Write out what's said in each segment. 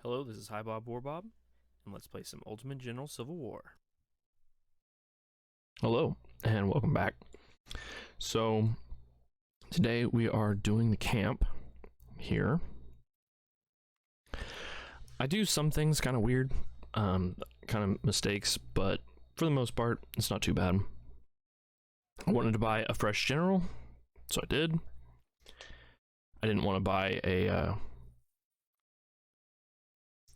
Hello, this is Hi Bob Warbob, and let's play some Ultimate General Civil War. Hello, and welcome back. So, today we are doing the camp here. I do some things kind of weird, kind of mistakes, but for the most part, it's not too bad. I wanted to buy a fresh general, so I did. I didn't want to buy a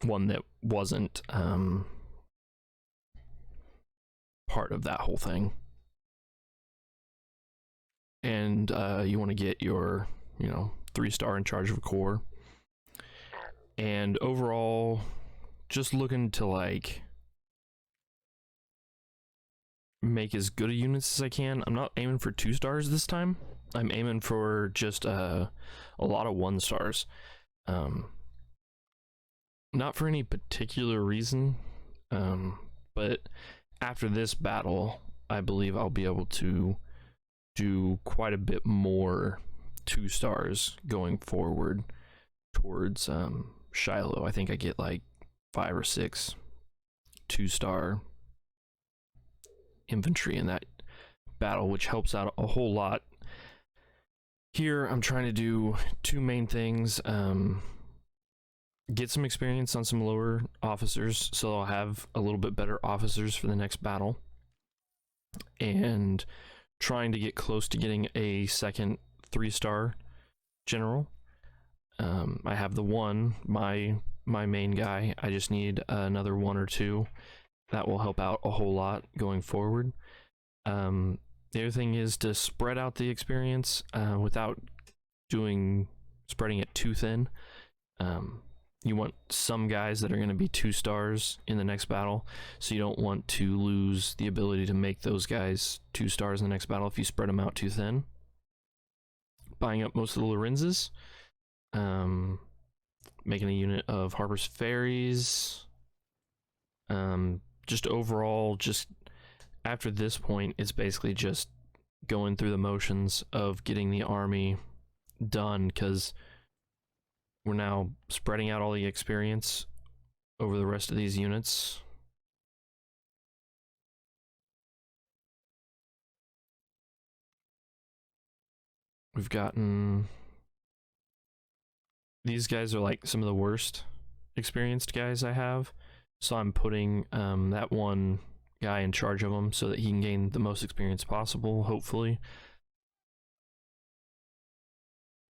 one that wasn't part of that whole thing. And you want to get your, 3-star in charge of a corps. And overall, just looking to make as good a units as I can. I'm not aiming for 2 stars this time. I'm aiming for just a lot of 1 stars. Not for any particular reason, but after this battle, I believe I'll be able to do quite a bit more 2 stars going forward towards Shiloh. I think I get like 5 or 6 2-star infantry in that battle, which helps out a whole lot. Here I'm trying to do 2 main things. Get some experience on some lower officers, so I'll have a little bit better officers for the next battle, and trying to get close to getting a second 3-star general. I have the one, my main guy. I just need another 1 or 2. That will help out a whole lot going forward. The other thing is to spread out the experience without spreading it too thin. You want some guys that are going to be 2 stars in the next battle, so you don't want to lose the ability to make those guys 2 stars in the next battle if you spread them out too thin. Buying up most of the Lorenzes, making a unit of Harper's Ferries. Just overall, just after this point, it's basically just going through the motions of getting the army done, because we're now spreading out all the experience over the rest of these units. We've gotten... These guys are like some of the worst experienced guys I have, so I'm putting that one guy in charge of them so that he can gain the most experience possible, hopefully.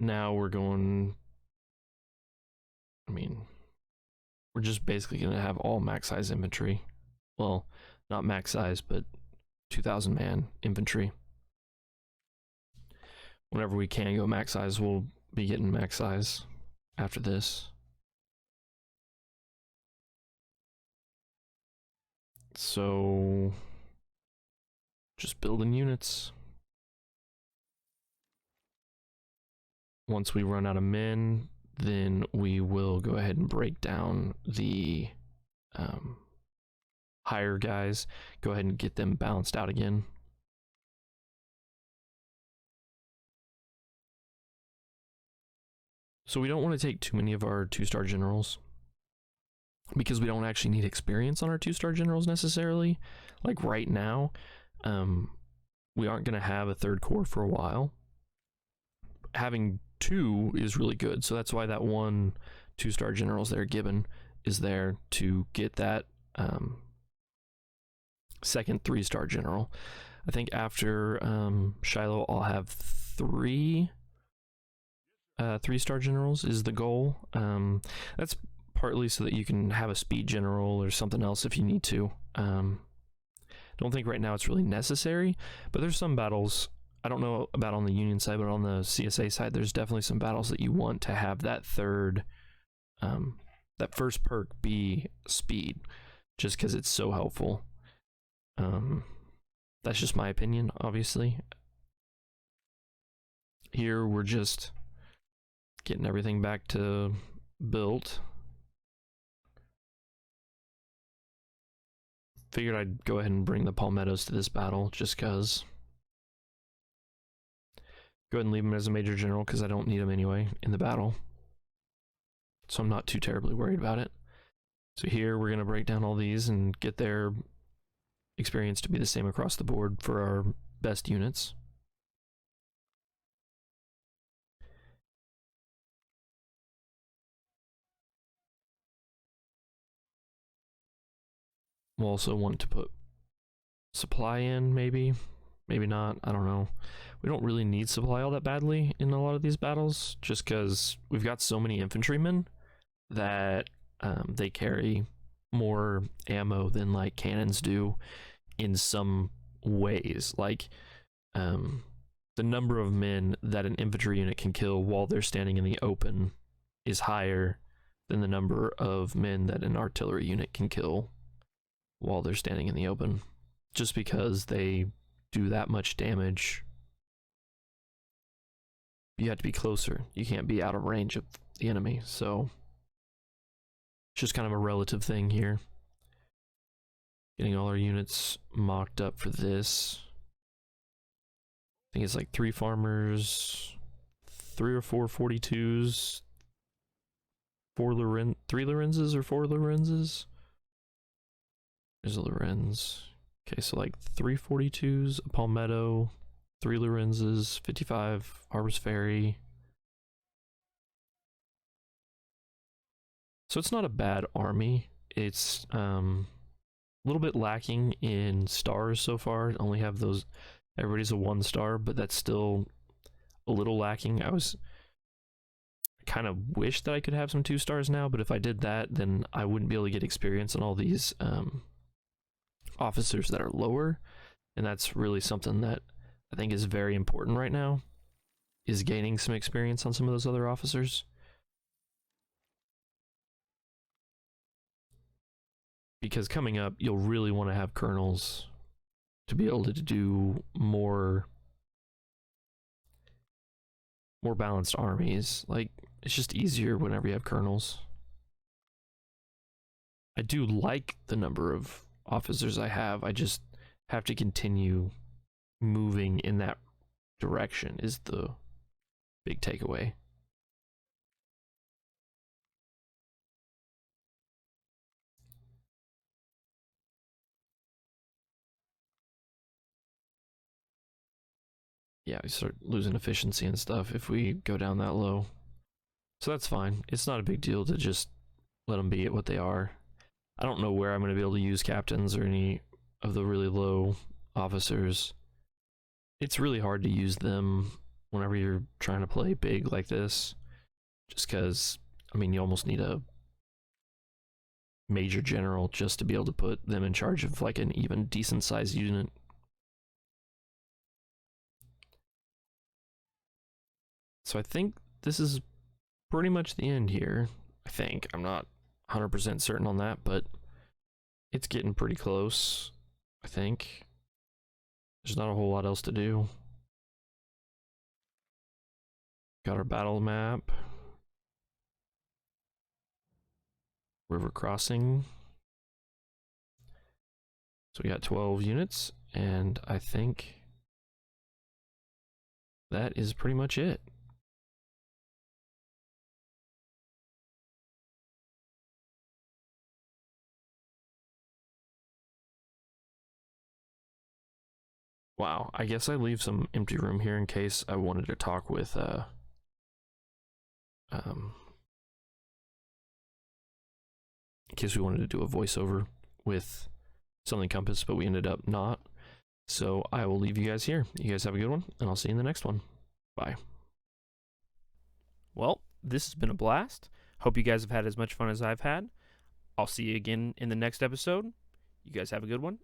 Now we're going... we're just basically going to have all max size infantry. Well, not max size, but 2,000 man infantry. Whenever we can go max size, we'll be getting max size after this. So, just building units. Once we run out of men, then we will go ahead and break down the higher guys, go ahead and get them balanced out again. So we don't want to take too many of our 2-star generals, because we don't actually need experience on our 2-star generals necessarily. Like right now, we aren't going to have a 3rd corps for a while. Having 2 is really good, so that's why that 1 2-star generals there, Gibbon, is there to get that second 3-star general. I think after Shiloh, I'll have 3 3-star generals is the goal. That's partly so that you can have a speed general or something else if you need to. Don't think right now it's really necessary, but there's some battles, I don't know about on the Union side, but on the CSA side, there's definitely some battles that you want to have that that first perk be speed, just because it's so helpful. That's just my opinion, obviously. Here we're just getting everything back to built. Figured I'd go ahead and bring the Palmettos to this battle, just because. Go ahead and leave him as a major general, because I don't need him anyway in the battle. So I'm not too terribly worried about it. So here we're going to break down all these and get their experience to be the same across the board for our best units. We'll also want to put supply in, maybe not, I don't know. We don't really need supply all that badly in a lot of these battles, just because we've got so many infantrymen that they carry more ammo than like cannons do in some ways. Like the number of men that an infantry unit can kill while they're standing in the open is higher than the number of men that an artillery unit can kill while they're standing in the open, just because they do that much damage. You have to be closer. You can't be out of range of the enemy, so it's just kind of a relative thing here. Getting all our units mocked up for this. I think it's like 3 farmers, 3 or 4 42s, 3 Lorenzes or 4 Lorenzes. There's a Lorenz. Okay, so like 3 42s, a Palmetto, 3 Lorenzes, 55 Harbor's Ferry. So it's not a bad army. It's a little bit lacking in stars so far. Only have those. Everybody's a 1 star, but that's still a little lacking. I kind of wish that I could have some 2 stars now, but if I did that, then I wouldn't be able to get experience on all these officers that are lower, and that's really something that I think is very important right now, is gaining some experience on some of those other officers. Because coming up, you'll really want to have colonels to be able to do more balanced armies. Like, it's just easier whenever you have colonels. I do like the number of officers I have. I just have to continue moving in that direction is the big takeaway. Yeah, we start losing efficiency and stuff if we go down that low. So that's fine. It's not a big deal to just let them be at what they are. I don't know where I'm going to be able to use captains or any of the really low officers. It's really hard to use them whenever you're trying to play big like this. Just because, I mean, you almost need a major general just to be able to put them in charge of like an even decent sized unit. So I think this is pretty much the end here. I think. I'm not 100% certain on that, but it's getting pretty close, I think. There's not a whole lot else to do. Got our battle map. River crossing. So we got 12 units, and I think that is pretty much it. Wow, I guess I leave some empty room here in case I wanted to talk with in case we wanted to do a voiceover with Something Compass, but we ended up not. So I will leave you guys here. You guys have a good one, and I'll see you in the next one. Bye. Well, this has been a blast. Hope you guys have had as much fun as I've had. I'll see you again in the next episode. You guys have a good one,